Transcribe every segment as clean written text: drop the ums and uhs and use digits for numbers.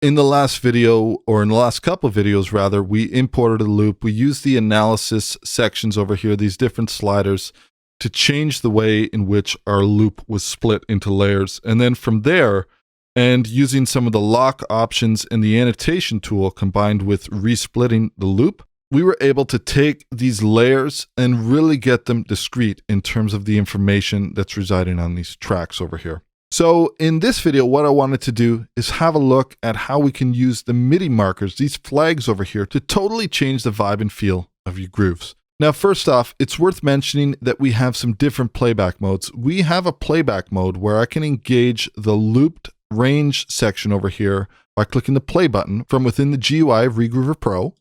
In the last video, or in the last couple of videos rather, we imported a loop. We used the analysis sections over here, these different sliders, to change the way in which our loop was split into layers. And then from there, and using some of the lock options in the annotation tool combined with resplitting the loop, we were able to take these layers and really get them discrete in terms of the information that's residing on these tracks over here. So in this video, what I wanted to do is have a look at how we can use the MIDI markers, these flags over here, to totally change the vibe and feel of your grooves. Now, first off, it's worth mentioning that we have some different playback modes. We have a playback mode where I can engage the looped range section over here by clicking the play button from within the GUI of Regroover Pro.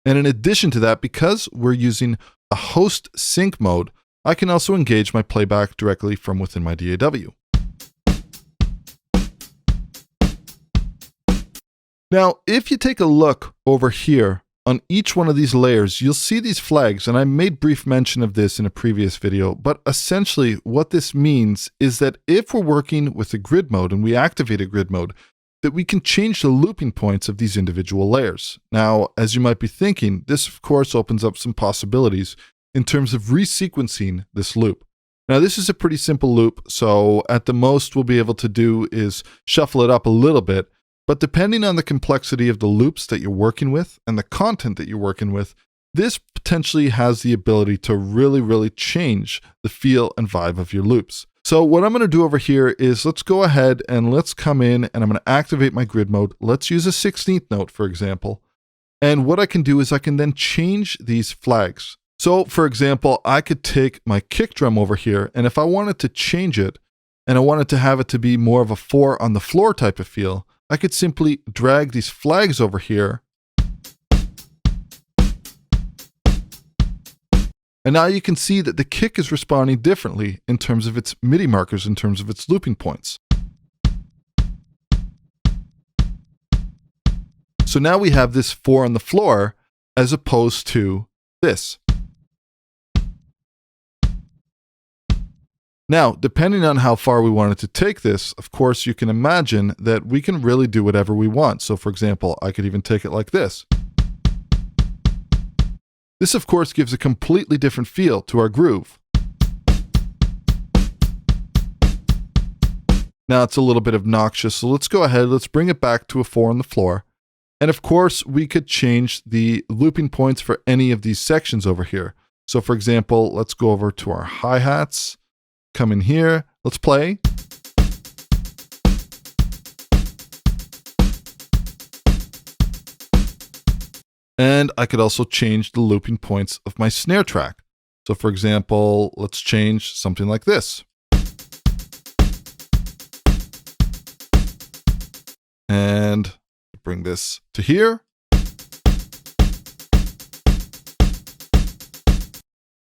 And in addition to that, because we're using a host sync mode, I can also engage my playback directly from within my DAW. Now, if you take a look over here on each one of these layers, you'll see these flags, and I made brief mention of this in a previous video, but essentially what this means is that if we're working with a grid mode and we activate a grid mode, that we can change the looping points of these individual layers. Now, as you might be thinking, this of course opens up some possibilities in terms of resequencing this loop. Now, this is a pretty simple loop, so at the most we'll be able to do is shuffle it up a little bit, but depending on the complexity of the loops that you're working with and the content that you're working with, this potentially has the ability to really change the feel and vibe of your loops. So what I'm going to do over here is let's go ahead and let's come in and I'm going to activate my grid mode. Let's use a 16th note, for example. And what I can do is I can then change these flags. So for example, I could take my kick drum over here, and if I wanted to change it and I wanted to have it to be more of a 4 on the floor type of feel, I could simply drag these flags over here. And now you can see that the kick is responding differently in terms of its MIDI markers, in terms of its looping points. So now we have this 4 on the floor as opposed to this. Now, depending on how far we wanted to take this, of course, you can imagine that we can really do whatever we want. So for example, I could even take it like this. This, of course, gives a completely different feel to our groove. Now it's a little bit obnoxious, so let's go ahead, let's bring it back to a 4 on the floor. And of course, we could change the looping points for any of these sections over here. So for example, let's go over to our hi-hats, come in here, let's play. And I could also change the looping points of my snare track. So for example, let's change something like this. And bring this to here.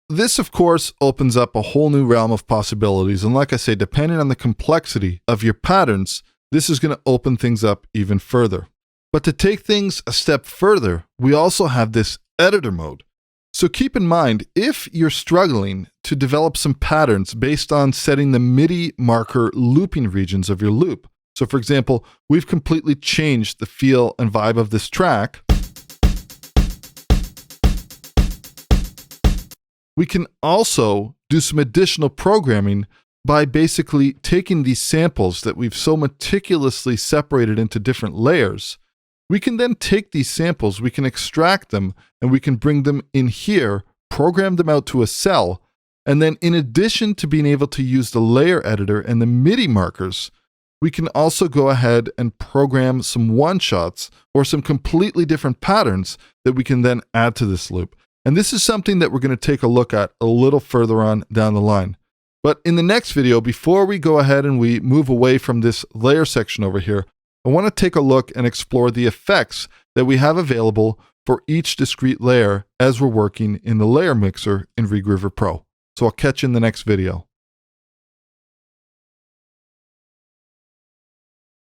This, of course, opens up a whole new realm of possibilities. And like I say, depending on the complexity of your patterns, this is going to open things up even further. But to take things a step further, we also have this editor mode. So keep in mind, if you're struggling to develop some patterns based on setting the MIDI marker looping regions of your loop. So for example, we've completely changed the feel and vibe of this track. We can also do some additional programming by basically taking these samples that we've so meticulously separated into different layers. We can then take these samples, we can extract them, and we can bring them in here, program them out to a cell, and then in addition to being able to use the layer editor and the MIDI markers, we can also go ahead and program some one-shots or some completely different patterns that we can then add to this loop. And this is something that we're going to take a look at a little further on down the line. But in the next video, before we go ahead and we move away from this layer section over here, I want to take a look and explore the effects that we have available for each discrete layer as we're working in the layer mixer in Regroover Pro. So I'll catch you in the next video.